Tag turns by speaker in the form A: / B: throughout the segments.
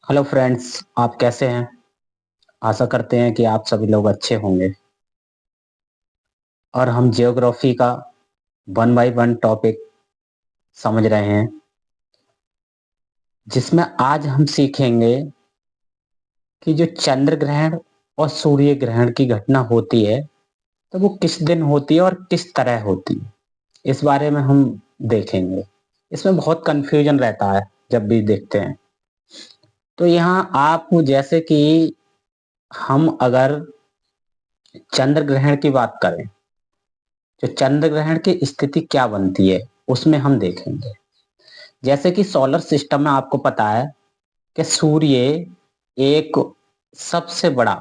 A: Hello friends, आप कैसे हैं? आशा करते हैं कि आप सभी लोग अच्छे होंगे। और हम जियोग्राफी का वन बाय वन टॉपिक समझ रहे हैं, जिसमें आज हम सीखेंगे कि जो चंद्र ग्रहण और सूर्य ग्रहण की घटना होती है तो वो किस दिन होती है और किस तरह होती है, इस बारे में हम देखेंगे। इसमें बहुत कंफ्यूजन रहता है जब भी देखते हैं। तो यहाँ आप जैसे कि हम अगर चंद्र ग्रहण की बात करें, जो चंद्र ग्रहण की स्थिति क्या बनती है उसमें हम देखेंगे। जैसे कि सोलर सिस्टम में आपको पता है कि सूर्य एक सबसे बड़ा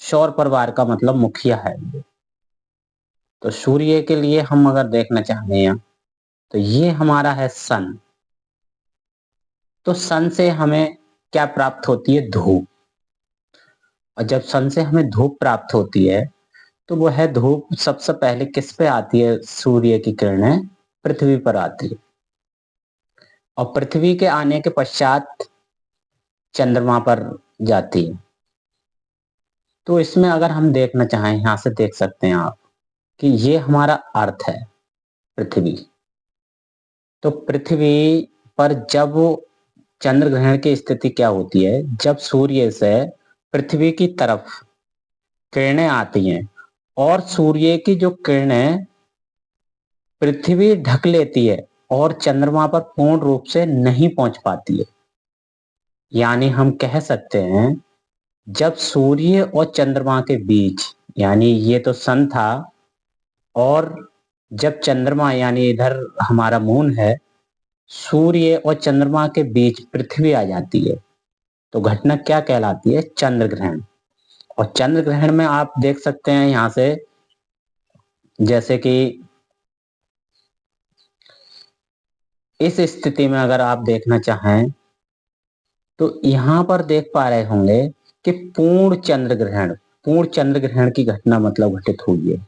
A: सौर परिवार का मतलब मुखिया है। तो सूर्य के लिए हम अगर देखना चाहते हैं तो ये हमारा है सन। तो सन से हमें क्या प्राप्त होती है? धूप। और जब सन से हमें धूप प्राप्त होती है तो वो है धूप सबसे पहले किस पे आती है? सूर्य की किरणें पृथ्वी पर आती है, और पृथ्वी के आने के पश्चात चंद्रमा पर जाती है। तो इसमें अगर हम देखना चाहें, यहां से देख सकते हैं आप कि ये हमारा अर्थ है, पृथ्वी। तो पृथ्वी पर जब चंद्र ग्रहण की स्थिति क्या होती है? जब सूर्य से पृथ्वी की तरफ किरणें आती हैं और सूर्य की जो किरणें पृथ्वी ढक लेती है और चंद्रमा पर पूर्ण रूप से नहीं पहुंच पाती है। यानी हम कह सकते हैं, जब सूर्य और चंद्रमा के बीच, यानी ये तो सन था, और जब चंद्रमा यानी इधर हमारा मून है, सूर्य और चंद्रमा के बीच पृथ्वी आ जाती है तो घटना क्या कहलाती है? चंद्र ग्रहण। और चंद्र ग्रहण में आप देख सकते हैं यहां से, जैसे कि इस स्थिति में अगर आप देखना चाहें तो यहां पर देख पा रहे होंगे कि पूर्ण चंद्र ग्रहण की घटना मतलब घटित हुई है।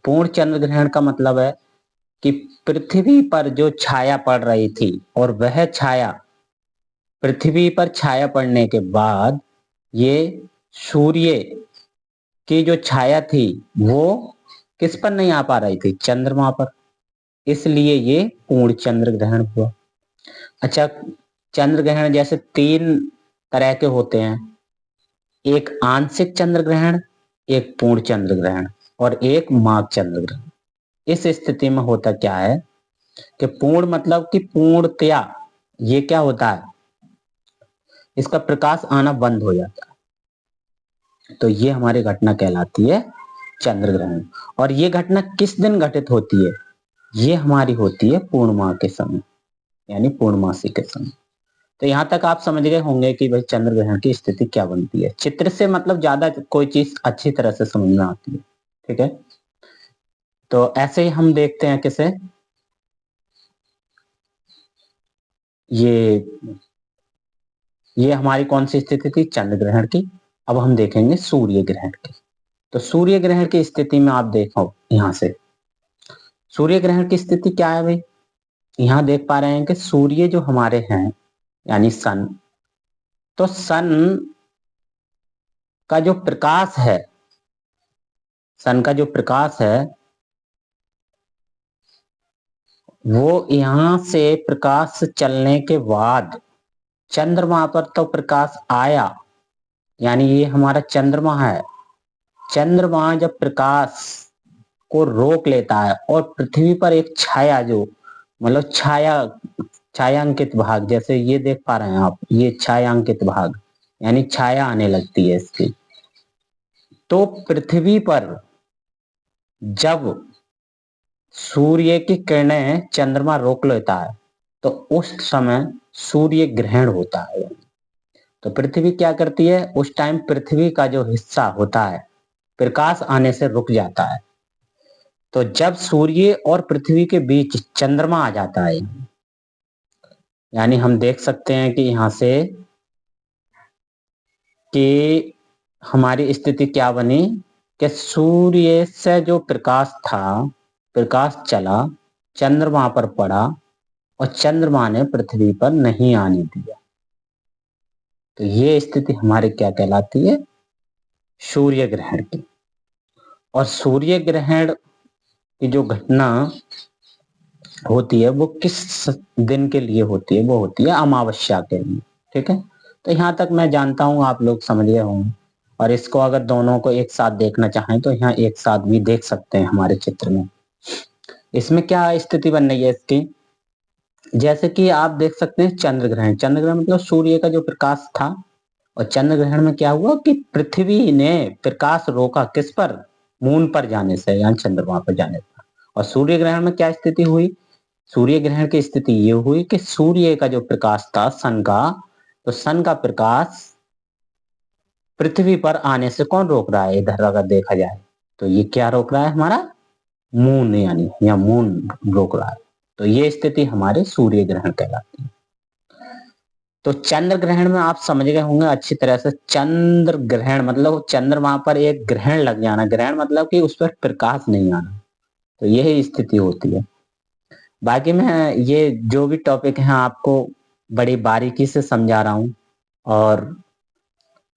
A: पूर्ण चंद्र ग्रहण का मतलब है कि पृथ्वी पर जो छाया पड़ रही थी, और वह छाया पृथ्वी पर छाया पड़ने के बाद ये सूर्य की जो छाया थी वो किस पर नहीं आ पा रही थी? चंद्रमा पर। इसलिए ये पूर्ण चंद्र ग्रहण हुआ। अच्छा, चंद्र ग्रहण जैसे तीन तरह के होते हैं। एक आंशिक चंद्र ग्रहण, एक पूर्ण चंद्र ग्रहण, और एक माघ चंद्र ग्रहण। इस स्थिति में होता क्या है कि पूर्ण मतलब कि पूर्णतया ये क्या होता है, इसका प्रकाश आना बंद हो जाता है। तो ये हमारी घटना कहलाती है चंद्र ग्रहण। और ये घटना किस दिन घटित होती है? ये हमारी होती है पूर्णिमा के समय, यानी पूर्णमासी के समय। तो यहां तक आप समझ गए होंगे कि भाई चंद्र ग्रहण की स्थिति क्या बनती है। चित्र से मतलब ज्यादा कोई चीज अच्छी तरह से समझ में आती है। ठीक है, तो ऐसे ही हम देखते हैं किसे, ये ये हमारी कौन सी स्थिति थी? चंद्र ग्रहण की। अब हम देखेंगे सूर्य ग्रहण की। तो सूर्य ग्रहण की स्थिति में आप देखो, यहां से सूर्य ग्रहण की स्थिति क्या है भाई? यहां देख पा रहे हैं कि सूर्य जो हमारे हैं, यानी सन, तो सन का जो प्रकाश है, सन का जो प्रकाश है वो यहां से प्रकाश चलने के बाद चंद्रमा पर तो प्रकाश आया, यानी ये हमारा चंद्रमा है। चंद्रमा जब प्रकाश को रोक लेता है और पृथ्वी पर एक छाया, जो मतलब छायांकित भाग, जैसे ये देख पा रहे हैं आप, ये छायांकित भाग यानी छाया आने लगती है इसकी। तो पृथ्वी पर जब सूर्य की किरणें चंद्रमा रोक लेता है तो उस समय सूर्य ग्रहण होता है। तो पृथ्वी क्या करती है उस टाइम? पृथ्वी का जो हिस्सा होता है प्रकाश आने से रुक जाता है। तो जब सूर्य और पृथ्वी के बीच चंद्रमा आ जाता है, यानी हम देख सकते हैं कि यहां से कि हमारी स्थिति क्या बनी कि सूर्य से जो प्रकाश था, प्रकाश चला, चंद्रमा पर पड़ा, और चंद्रमा ने पृथ्वी पर नहीं आने दिया। तो ये स्थिति हमारे क्या कहलाती है? सूर्य ग्रहण की। और सूर्य ग्रहण की जो घटना होती है वो किस दिन के लिए होती है? वो होती है अमावस्या के लिए। ठीक है, तो यहाँ तक मैं जानता हूँ आप लोग समझ गए होंगे। और इसको अगर दोनों को एक साथ देखना चाहें तो यहाँ एक साथ भी देख सकते हैं हमारे चित्र में। इसमें क्या स्थिति बन रही है इसकी? जैसे कि आप देख सकते हैं चंद्र ग्रहण। चंद्र ग्रहण मतलब सूर्य का जो प्रकाश था, और चंद्र ग्रहण में क्या हुआ कि पृथ्वी ने प्रकाश रोका किस पर? मून पर जाने से, यानी चंद्रमा पर जाने पर। और सूर्य ग्रहण में क्या स्थिति हुई? सूर्य ग्रहण की स्थिति ये हुई कि सूर्य का जो प्रकाश था सन का, तो सन का प्रकाश पृथ्वी पर आने से कौन रोक रहा है? इधर अगर देखा जाए तो ये क्या रोक रहा है? हमारा मून, यानी या मून रोक रहा है। तो ये स्थिति हमारे सूर्य ग्रहण कहलाती है। तो चंद्र ग्रहण में आप समझ गए होंगे अच्छी तरह से। चंद्र ग्रहण मतलब चंद्रमा पर एक ग्रहण लग जाना। ग्रहण मतलब कि उस पर प्रकाश नहीं आना। तो यही स्थिति होती है। बाकी मैं ये जो भी टॉपिक है आपको बड़ी बारीकी से समझा रहा हूँ, और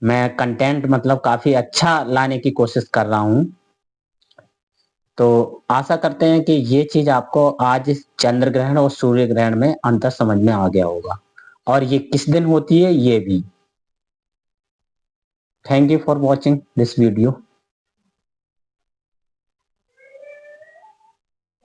A: मैं कंटेंट मतलब काफी अच्छा लाने की कोशिश कर रहा हूँ। तो आशा करते हैं कि ये चीज आपको आज इस चंद्र ग्रहण और सूर्य ग्रहण में अंतर समझ में आ गया होगा, और ये किस दिन होती है ये भी। Thank you for watching this video.